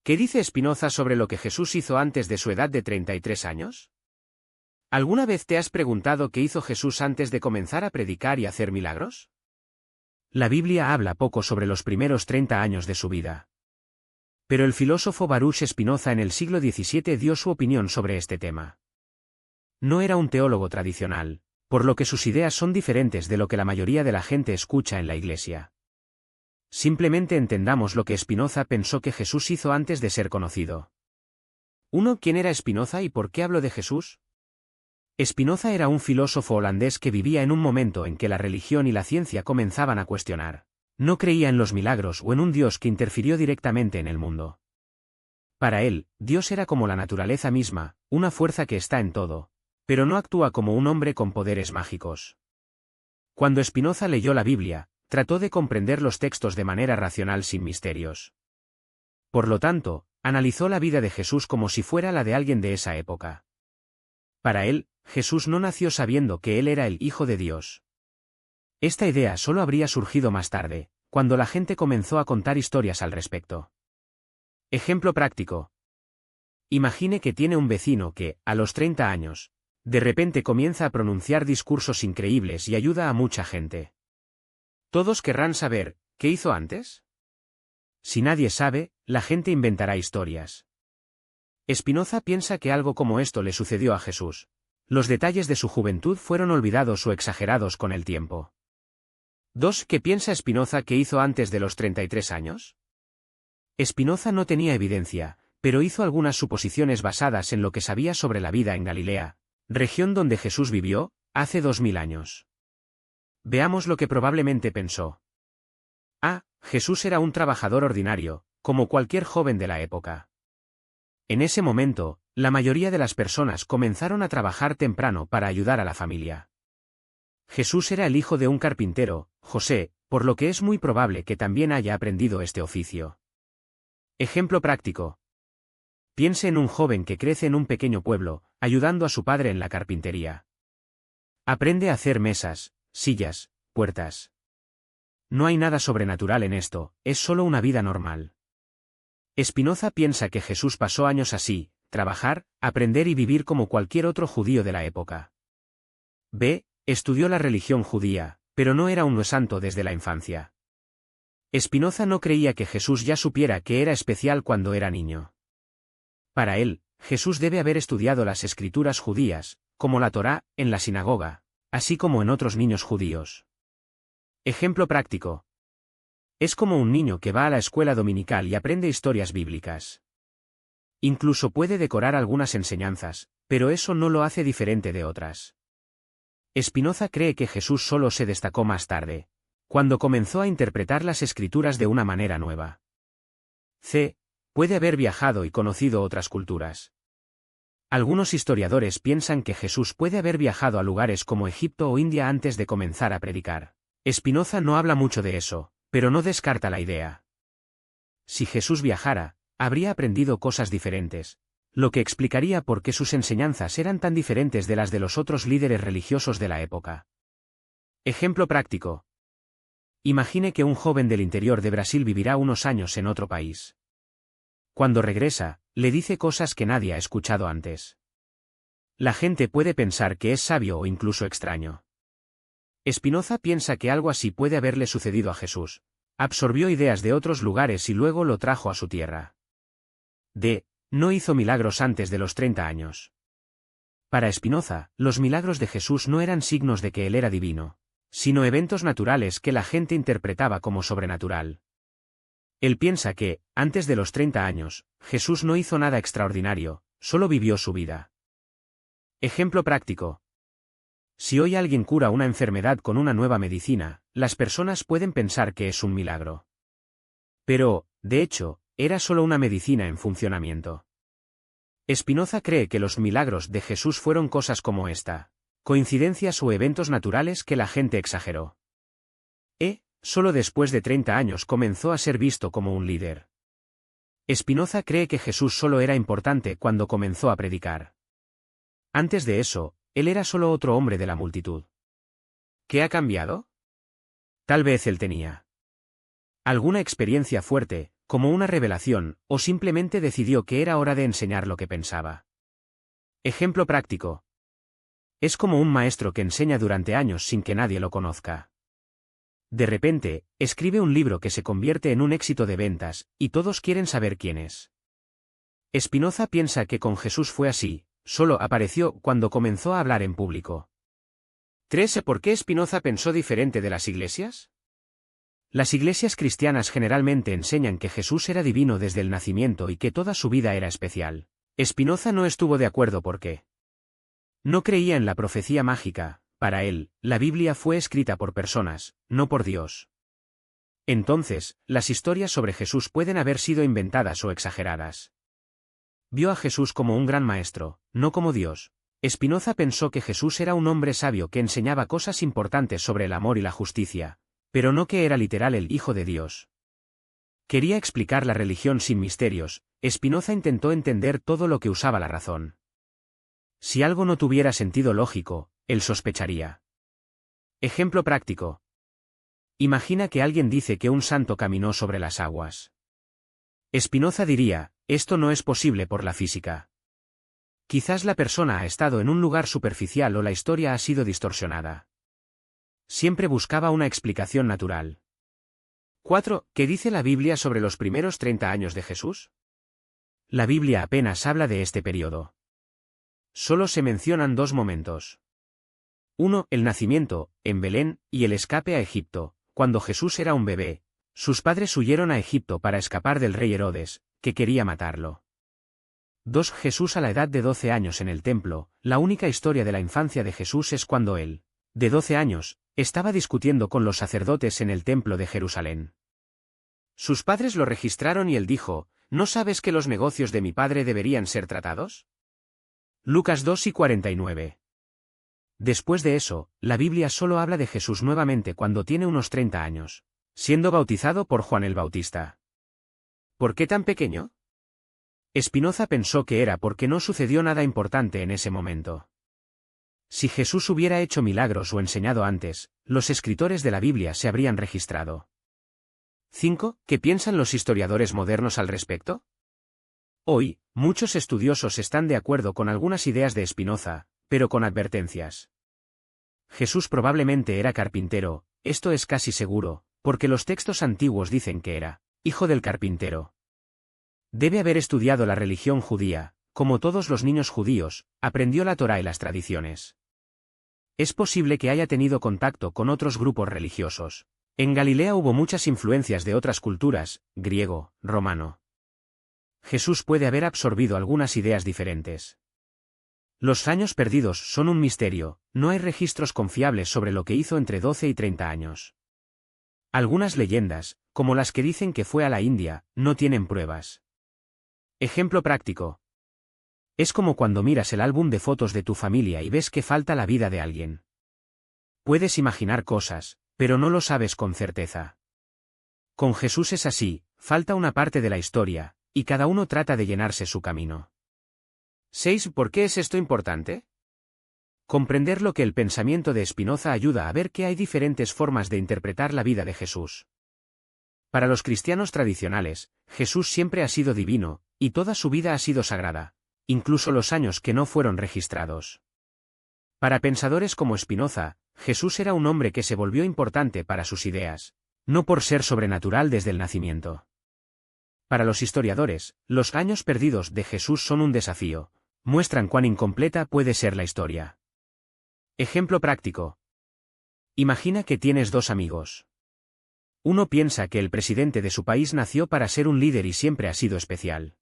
¿Qué dice Spinoza sobre lo que Jesús hizo antes de su edad de 33 años? ¿Alguna vez te has preguntado qué hizo Jesús antes de comenzar a predicar y hacer milagros? La Biblia habla poco sobre los primeros 30 años de su vida. Pero el filósofo Baruch Spinoza en el siglo XVII dio su opinión sobre este tema. No era un teólogo tradicional, por lo que sus ideas son diferentes de lo que la mayoría de la gente escucha en la Iglesia. Simplemente entendamos lo que Spinoza pensó que Jesús hizo antes de ser conocido. 1. ¿Quién era Spinoza y por qué hablo de Jesús? Spinoza era un filósofo holandés que vivía en un momento en que la religión y la ciencia comenzaban a cuestionar. No creía en los milagros o en un Dios que interfirió directamente en el mundo. Para él, Dios era como la naturaleza misma, una fuerza que está en todo, pero no actúa como un hombre con poderes mágicos. Cuando Spinoza leyó la Biblia, trató de comprender los textos de manera racional sin misterios. Por lo tanto, analizó la vida de Jesús como si fuera la de alguien de esa época. Para él, Jesús no nació sabiendo que él era el Hijo de Dios. Esta idea solo habría surgido más tarde, cuando la gente comenzó a contar historias al respecto. Ejemplo práctico. Imagine que tiene un vecino que, a los 30 años, de repente comienza a pronunciar discursos increíbles y ayuda a mucha gente. Todos querrán saber, ¿qué hizo antes? Si nadie sabe, la gente inventará historias. Spinoza piensa que algo como esto le sucedió a Jesús. Los detalles de su juventud fueron olvidados o exagerados con el tiempo. 2. ¿Qué piensa Spinoza que hizo antes de los 33 años? Spinoza no tenía evidencia, pero hizo algunas suposiciones basadas en lo que sabía sobre la vida en Galilea, región donde Jesús vivió, hace 2000 años. Veamos lo que probablemente pensó. A. Jesús era un trabajador ordinario, como cualquier joven de la época. En ese momento, la mayoría de las personas comenzaron a trabajar temprano para ayudar a la familia. Jesús era el hijo de un carpintero, José, por lo que es muy probable que también haya aprendido este oficio. Ejemplo práctico. Piense en un joven que crece en un pequeño pueblo, ayudando a su padre en la carpintería. Aprende a hacer mesas, sillas, puertas. No hay nada sobrenatural en esto, es solo una vida normal. Spinoza piensa que Jesús pasó años así, trabajar, aprender y vivir como cualquier otro judío de la época. B. Estudió la religión judía, pero no era un santo desde la infancia. Spinoza no creía que Jesús ya supiera que era especial cuando era niño. Para él, Jesús debe haber estudiado las escrituras judías, como la Torá, en la sinagoga, así como en otros niños judíos. Ejemplo práctico. Es como un niño que va a la escuela dominical y aprende historias bíblicas. Incluso puede decorar algunas enseñanzas, pero eso no lo hace diferente de otras. Spinoza cree que Jesús solo se destacó más tarde, cuando comenzó a interpretar las escrituras de una manera nueva. C. Puede haber viajado y conocido otras culturas. Algunos historiadores piensan que Jesús puede haber viajado a lugares como Egipto o India antes de comenzar a predicar. Spinoza no habla mucho de eso, pero no descarta la idea. Si Jesús viajara, habría aprendido cosas diferentes, lo que explicaría por qué sus enseñanzas eran tan diferentes de las de los otros líderes religiosos de la época. Ejemplo práctico. Imagine que un joven del interior de Brasil vivirá unos años en otro país. Cuando regresa, le dice cosas que nadie ha escuchado antes. La gente puede pensar que es sabio o incluso extraño. Spinoza piensa que algo así puede haberle sucedido a Jesús. Absorbió ideas de otros lugares y luego lo trajo a su tierra. D. No hizo milagros antes de los 30 años. Para Spinoza, los milagros de Jesús no eran signos de que él era divino, sino eventos naturales que la gente interpretaba como sobrenatural. Él piensa que, antes de los 30 años, Jesús no hizo nada extraordinario, solo vivió su vida. Ejemplo práctico. Si hoy alguien cura una enfermedad con una nueva medicina, las personas pueden pensar que es un milagro. Pero, de hecho, era solo una medicina en funcionamiento. Spinoza cree que los milagros de Jesús fueron cosas como esta, coincidencias o eventos naturales que la gente exageró. Solo después de 30 años comenzó a ser visto como un líder. Spinoza cree que Jesús solo era importante cuando comenzó a predicar. Antes de eso, él era solo otro hombre de la multitud. ¿Qué ha cambiado? Tal vez él tenía alguna experiencia fuerte, como una revelación, o simplemente decidió que era hora de enseñar lo que pensaba. Ejemplo práctico. Es como un maestro que enseña durante años sin que nadie lo conozca. De repente, escribe un libro que se convierte en un éxito de ventas, y todos quieren saber quién es. Spinoza piensa que con Jesús fue así, solo apareció cuando comenzó a hablar en público. 3. ¿Por qué Spinoza pensó diferente de las iglesias? Las iglesias cristianas generalmente enseñan que Jesús era divino desde el nacimiento y que toda su vida era especial. Spinoza no estuvo de acuerdo porque no creía en la profecía mágica. Para él, la Biblia fue escrita por personas, no por Dios. Entonces, las historias sobre Jesús pueden haber sido inventadas o exageradas. Vio a Jesús como un gran maestro, no como Dios. Spinoza pensó que Jesús era un hombre sabio que enseñaba cosas importantes sobre el amor y la justicia, pero no que era literal el Hijo de Dios. Quería explicar la religión sin misterios. Spinoza intentó entender todo lo que usaba la razón. Si algo no tuviera sentido lógico, él sospecharía. Ejemplo práctico. Imagina que alguien dice que un santo caminó sobre las aguas. Spinoza diría, esto no es posible por la física. Quizás la persona ha estado en un lugar superficial o la historia ha sido distorsionada. Siempre buscaba una explicación natural. 4. ¿Qué dice la Biblia sobre los primeros 30 años de Jesús? La Biblia apenas habla de este periodo. Solo se mencionan dos momentos. 1. El nacimiento, en Belén, y el escape a Egipto. Cuando Jesús era un bebé, sus padres huyeron a Egipto para escapar del rey Herodes, que quería matarlo. 2. Jesús a la edad de 12 años en el templo. La única historia de la infancia de Jesús es cuando él, de 12 años, estaba discutiendo con los sacerdotes en el templo de Jerusalén. Sus padres lo registraron y él dijo, ¿no sabes que los negocios de mi padre deberían ser tratados? Lucas 2:49. Después de eso, la Biblia solo habla de Jesús nuevamente cuando tiene unos 30 años, siendo bautizado por Juan el Bautista. ¿Por qué tan pequeño? Spinoza pensó que era porque no sucedió nada importante en ese momento. Si Jesús hubiera hecho milagros o enseñado antes, los escritores de la Biblia se habrían registrado. 5. ¿Qué piensan los historiadores modernos al respecto? Hoy, muchos estudiosos están de acuerdo con algunas ideas de Spinoza, pero con advertencias. Jesús probablemente era carpintero, esto es casi seguro, porque los textos antiguos dicen que era hijo del carpintero. Debe haber estudiado la religión judía, como todos los niños judíos, aprendió la Torá y las tradiciones. Es posible que haya tenido contacto con otros grupos religiosos. En Galilea hubo muchas influencias de otras culturas, griego, romano. Jesús puede haber absorbido algunas ideas diferentes. Los años perdidos son un misterio, no hay registros confiables sobre lo que hizo entre 12 y 30 años. Algunas leyendas, como las que dicen que fue a la India, no tienen pruebas. Ejemplo práctico. Es como cuando miras el álbum de fotos de tu familia y ves que falta la vida de alguien. Puedes imaginar cosas, pero no lo sabes con certeza. Con Jesús es así, falta una parte de la historia, y cada uno trata de llenarse su camino. 6. ¿Por qué es esto importante? Comprender lo que el pensamiento de Spinoza ayuda a ver que hay diferentes formas de interpretar la vida de Jesús. Para los cristianos tradicionales, Jesús siempre ha sido divino, y toda su vida ha sido sagrada, incluso los años que no fueron registrados. Para pensadores como Spinoza, Jesús era un hombre que se volvió importante para sus ideas, no por ser sobrenatural desde el nacimiento. Para los historiadores, los años perdidos de Jesús son un desafío, muestran cuán incompleta puede ser la historia. Ejemplo práctico. Imagina que tienes dos amigos. Uno piensa que el presidente de su país nació para ser un líder y siempre ha sido especial.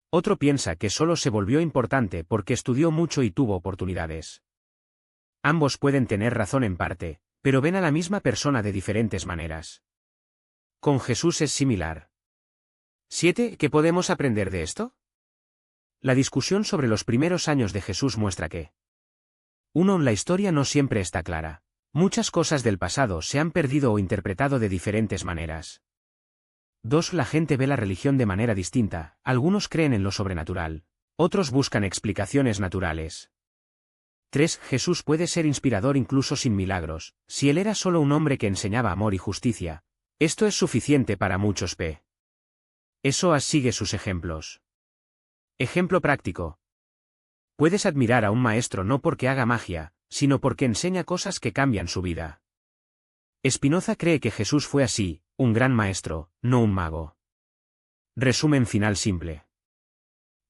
Otro piensa que solo se volvió importante porque estudió mucho y tuvo oportunidades. Ambos pueden tener razón en parte, pero ven a la misma persona de diferentes maneras. Con Jesús es similar. 7. ¿Qué podemos aprender de esto? La discusión sobre los primeros años de Jesús muestra que 1. La historia no siempre está clara. Muchas cosas del pasado se han perdido o interpretado de diferentes maneras. 2. La gente ve la religión de manera distinta, algunos creen en lo sobrenatural, otros buscan explicaciones naturales. 3. Jesús puede ser inspirador incluso sin milagros, si él era solo un hombre que enseñaba amor y justicia. Esto es suficiente para muchos. Eso sigue sus ejemplos. Ejemplo práctico. Puedes admirar a un maestro no porque haga magia, sino porque enseña cosas que cambian su vida. Spinoza cree que Jesús fue así, un gran maestro, no un mago. Resumen final simple.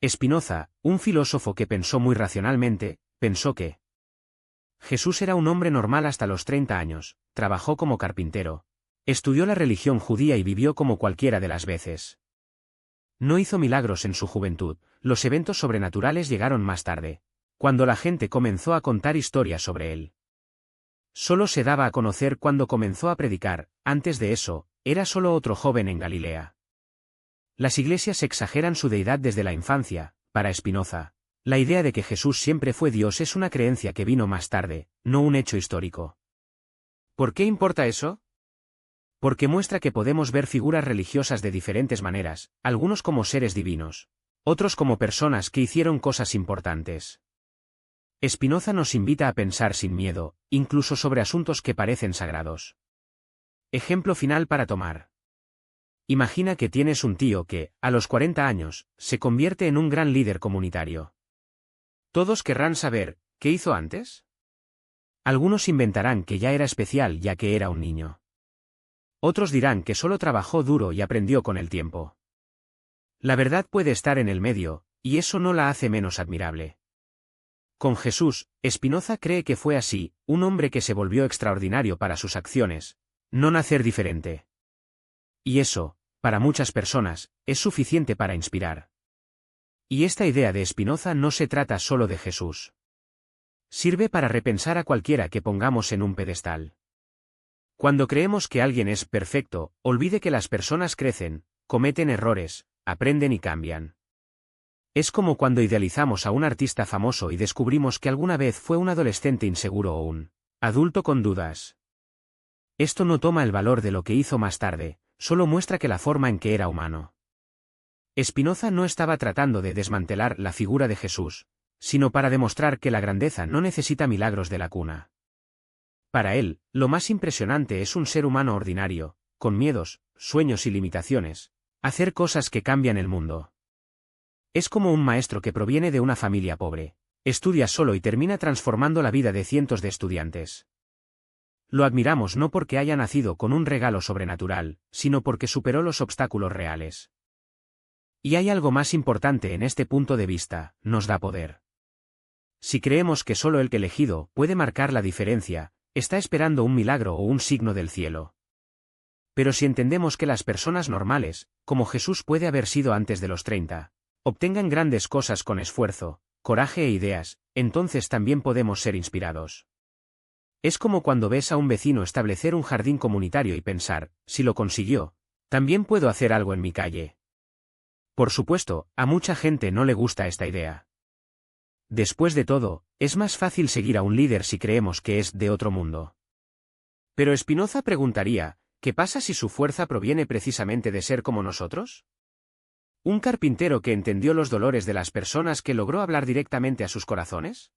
Spinoza, un filósofo que pensó muy racionalmente, pensó que Jesús era un hombre normal hasta los 30 años, trabajó como carpintero, estudió la religión judía y vivió como cualquiera de las veces. No hizo milagros en su juventud, los eventos sobrenaturales llegaron más tarde, cuando la gente comenzó a contar historias sobre él. Solo se daba a conocer cuando comenzó a predicar, antes de eso, era solo otro joven en Galilea. Las iglesias exageran su deidad desde la infancia. Para Spinoza, la idea de que Jesús siempre fue Dios es una creencia que vino más tarde, no un hecho histórico. ¿Por qué importa eso? Porque muestra que podemos ver figuras religiosas de diferentes maneras, algunos como seres divinos, otros como personas que hicieron cosas importantes. Spinoza nos invita a pensar sin miedo, incluso sobre asuntos que parecen sagrados. Ejemplo final para tomar. Imagina que tienes un tío que, a los 40 años, se convierte en un gran líder comunitario. Todos querrán saber, ¿qué hizo antes? Algunos inventarán que ya era especial ya que era un niño. Otros dirán que solo trabajó duro y aprendió con el tiempo. La verdad puede estar en el medio, y eso no la hace menos admirable. Con Jesús, Spinoza cree que fue así, un hombre que se volvió extraordinario para sus acciones, no nacer diferente. Y eso, para muchas personas, es suficiente para inspirar. Y esta idea de Spinoza no se trata solo de Jesús. Sirve para repensar a cualquiera que pongamos en un pedestal. Cuando creemos que alguien es perfecto, olvide que las personas crecen, cometen errores, aprenden y cambian. Es como cuando idealizamos a un artista famoso y descubrimos que alguna vez fue un adolescente inseguro o un adulto con dudas. Esto no toma el valor de lo que hizo más tarde, solo muestra que la forma en que era humano. Spinoza no estaba tratando de desmantelar la figura de Jesús, sino para demostrar que la grandeza no necesita milagros de la cuna. Para él, lo más impresionante es un ser humano ordinario, con miedos, sueños y limitaciones, hacer cosas que cambian el mundo. Es como un maestro que proviene de una familia pobre, estudia solo y termina transformando la vida de cientos de estudiantes. Lo admiramos no porque haya nacido con un regalo sobrenatural, sino porque superó los obstáculos reales. Y hay algo más importante en este punto de vista, nos da poder. Si creemos que solo el que elegido puede marcar la diferencia, está esperando un milagro o un signo del cielo. Pero si entendemos que las personas normales, como Jesús puede haber sido antes de los 30, obtengan grandes cosas con esfuerzo, coraje e ideas, entonces también podemos ser inspirados. Es como cuando ves a un vecino establecer un jardín comunitario y pensar, si lo consiguió, también puedo hacer algo en mi calle. Por supuesto, a mucha gente no le gusta esta idea. Después de todo, es más fácil seguir a un líder si creemos que es de otro mundo. Pero Spinoza preguntaría, ¿qué pasa si su fuerza proviene precisamente de ser como nosotros? ¿Un carpintero que entendió los dolores de las personas que logró hablar directamente a sus corazones?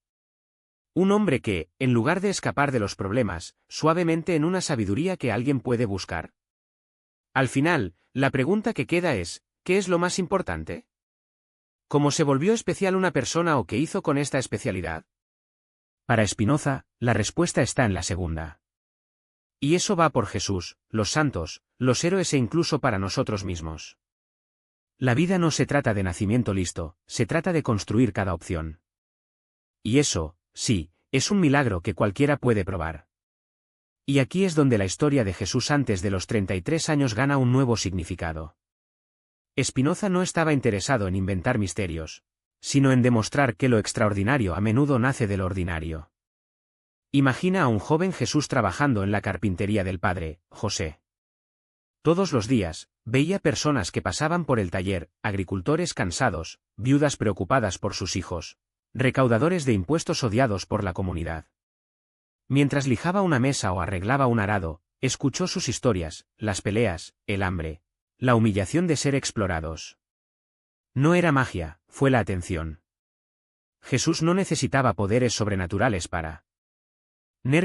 Un hombre que, en lugar de escapar de los problemas, suavemente en una sabiduría que alguien puede buscar. Al final, la pregunta que queda es, ¿qué es lo más importante? ¿Cómo se volvió especial una persona o qué hizo con esta especialidad? Para Spinoza, la respuesta está en la segunda. Y eso va por Jesús, los santos, los héroes e incluso para nosotros mismos. La vida no se trata de nacimiento listo, se trata de construir cada opción. Y eso, sí, es un milagro que cualquiera puede probar. Y aquí es donde la historia de Jesús antes de los 33 años gana un nuevo significado. Spinoza no estaba interesado en inventar misterios, sino en demostrar que lo extraordinario a menudo nace del ordinario. Imagina a un joven Jesús trabajando en la carpintería del padre, José. Todos los días, veía personas que pasaban por el taller, agricultores cansados, viudas preocupadas por sus hijos, recaudadores de impuestos odiados por la comunidad. Mientras lijaba una mesa o arreglaba un arado, escuchó sus historias, las peleas, el hambre, la humillación de ser explorados. No era magia, fue la atención. Jesús no necesitaba poderes sobrenaturales para.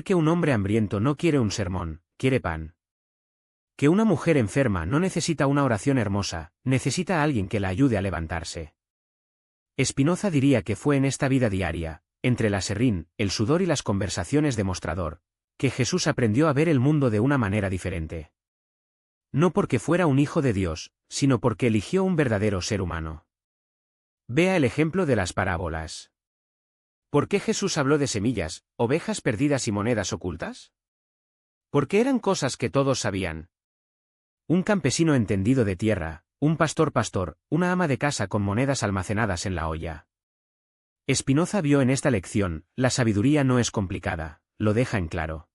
Que un hombre hambriento no quiere un sermón, quiere pan. Que una mujer enferma no necesita una oración hermosa, necesita a alguien que la ayude a levantarse. Spinoza diría que fue en esta vida diaria, entre la serrín, el sudor y las conversaciones de mostrador, que Jesús aprendió a ver el mundo de una manera diferente. No porque fuera un hijo de Dios, sino porque eligió un verdadero ser humano. Vea el ejemplo de las parábolas. ¿Por qué Jesús habló de semillas, ovejas perdidas y monedas ocultas? Porque eran cosas que todos sabían. Un campesino entendido de tierra, un pastor, una ama de casa con monedas almacenadas en la olla. Spinoza vio en esta lección, la sabiduría no es complicada, lo deja en claro.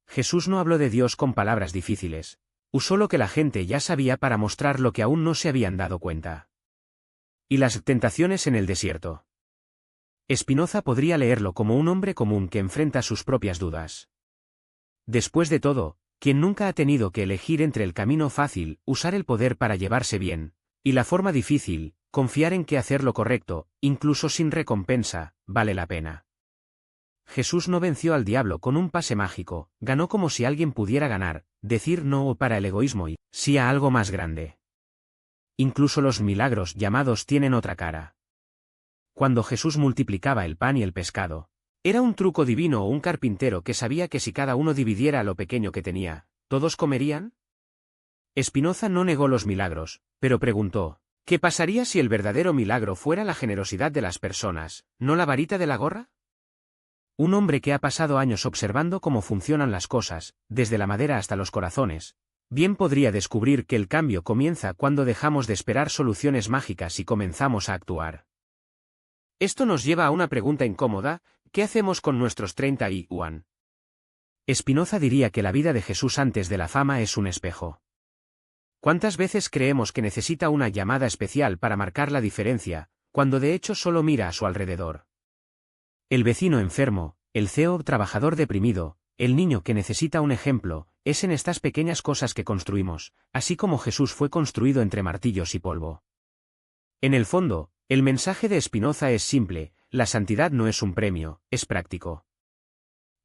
Jesús no habló de Dios con palabras difíciles, usó lo que la gente ya sabía para mostrar lo que aún no se habían dado cuenta. Y las tentaciones en el desierto. Spinoza podría leerlo como un hombre común que enfrenta sus propias dudas. Después de todo, quien nunca ha tenido que elegir entre el camino fácil, usar el poder para llevarse bien, y la forma difícil, confiar en que hacer lo correcto, incluso sin recompensa, vale la pena. Jesús no venció al diablo con un pase mágico, ganó como si alguien pudiera ganar, decir no para el egoísmo y sí a algo más grande. Incluso los milagros llamados tienen otra cara. Cuando Jesús multiplicaba el pan y el pescado, ¿era un truco divino o un carpintero que sabía que si cada uno dividiera lo pequeño que tenía, todos comerían? Spinoza no negó los milagros, pero preguntó, ¿qué pasaría si el verdadero milagro fuera la generosidad de las personas, no la varita de la gorra? Un hombre que ha pasado años observando cómo funcionan las cosas, desde la madera hasta los corazones, bien podría descubrir que el cambio comienza cuando dejamos de esperar soluciones mágicas y comenzamos a actuar. Esto nos lleva a una pregunta incómoda: ¿qué hacemos con nuestros 31? Spinoza diría que la vida de Jesús antes de la fama es un espejo. ¿Cuántas veces creemos que necesita una llamada especial para marcar la diferencia, cuando de hecho solo mira a su alrededor? El vecino enfermo, el CEO trabajador deprimido, el niño que necesita un ejemplo, es en estas pequeñas cosas que construimos, así como Jesús fue construido entre martillos y polvo. En el fondo, el mensaje de Spinoza es simple: la santidad no es un premio, es práctico.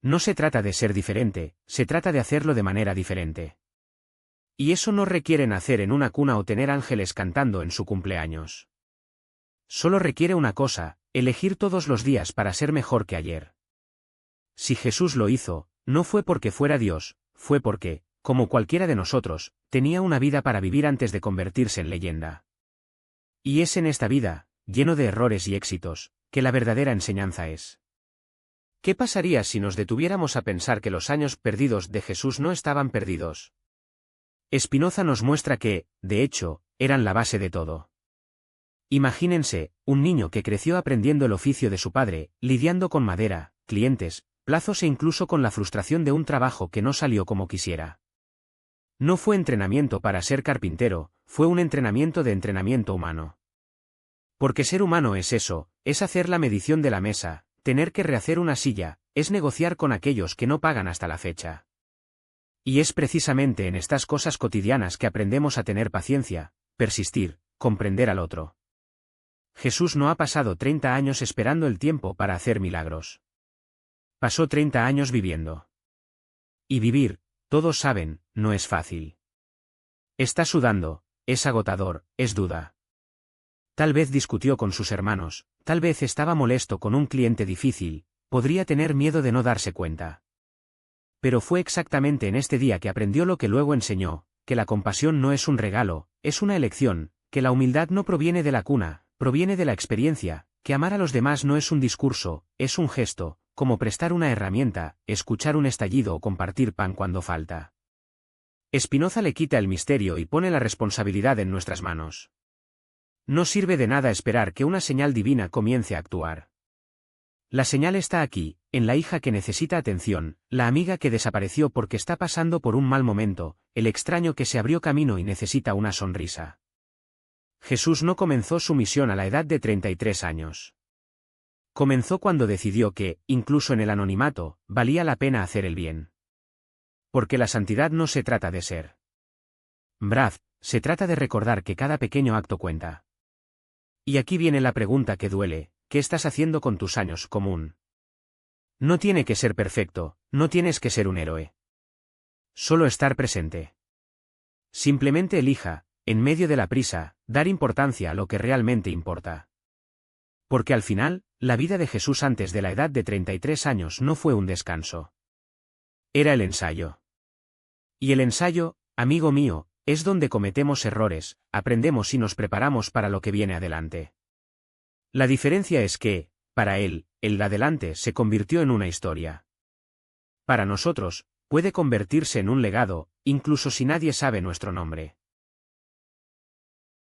No se trata de ser diferente, se trata de hacerlo de manera diferente. Y eso no requiere nacer en una cuna o tener ángeles cantando en su cumpleaños. Solo requiere una cosa: elegir todos los días para ser mejor que ayer. Si Jesús lo hizo, no fue porque fuera Dios, fue porque, como cualquiera de nosotros, tenía una vida para vivir antes de convertirse en leyenda. Y es en esta vida, lleno de errores y éxitos, que la verdadera enseñanza es. ¿Qué pasaría si nos detuviéramos a pensar que los años perdidos de Jesús no estaban perdidos? Spinoza nos muestra que, de hecho, eran la base de todo. Imagínense, un niño que creció aprendiendo el oficio de su padre, lidiando con madera, clientes, plazos e incluso con la frustración de un trabajo que no salió como quisiera. No fue entrenamiento para ser carpintero, fue un entrenamiento de entrenamiento humano. Porque ser humano es eso, es hacer la medición de la mesa, tener que rehacer una silla, es negociar con aquellos que no pagan hasta la fecha. Y es precisamente en estas cosas cotidianas que aprendemos a tener paciencia, persistir, comprender al otro. Jesús no ha pasado 30 años esperando el tiempo para hacer milagros. Pasó 30 años viviendo. Y vivir, todos saben, no es fácil. Está sudando, es agotador, es duda. Tal vez discutió con sus hermanos, tal vez estaba molesto con un cliente difícil, podría tener miedo de no darse cuenta. Pero fue exactamente en este día que aprendió lo que luego enseñó, que la compasión no es un regalo, es una elección, que la humildad no proviene de la cuna, proviene de la experiencia, que amar a los demás no es un discurso, es un gesto, como prestar una herramienta, escuchar un estallido o compartir pan cuando falta. Spinoza le quita el misterio y pone la responsabilidad en nuestras manos. No sirve de nada esperar que una señal divina comience a actuar. La señal está aquí, en la hija que necesita atención, la amiga que desapareció porque está pasando por un mal momento, el extraño que se abrió camino y necesita una sonrisa. Jesús no comenzó su misión a la edad de 33 años. Comenzó cuando decidió que, incluso en el anonimato, valía la pena hacer el bien. Porque la santidad no se trata de ser brave, se trata de recordar que cada pequeño acto cuenta. Y aquí viene la pregunta que duele: ¿qué estás haciendo con tus años común? No tiene que ser perfecto, no tienes que ser un héroe. Solo estar presente. Simplemente elija, en medio de la prisa, dar importancia a lo que realmente importa. Porque al final, la vida de Jesús antes de la edad de 33 años no fue un descanso. Era el ensayo. Y el ensayo, amigo mío, es donde cometemos errores, aprendemos y nos preparamos para lo que viene adelante. La diferencia es que, para él, el de adelante se convirtió en una historia. Para nosotros, puede convertirse en un legado, incluso si nadie sabe nuestro nombre.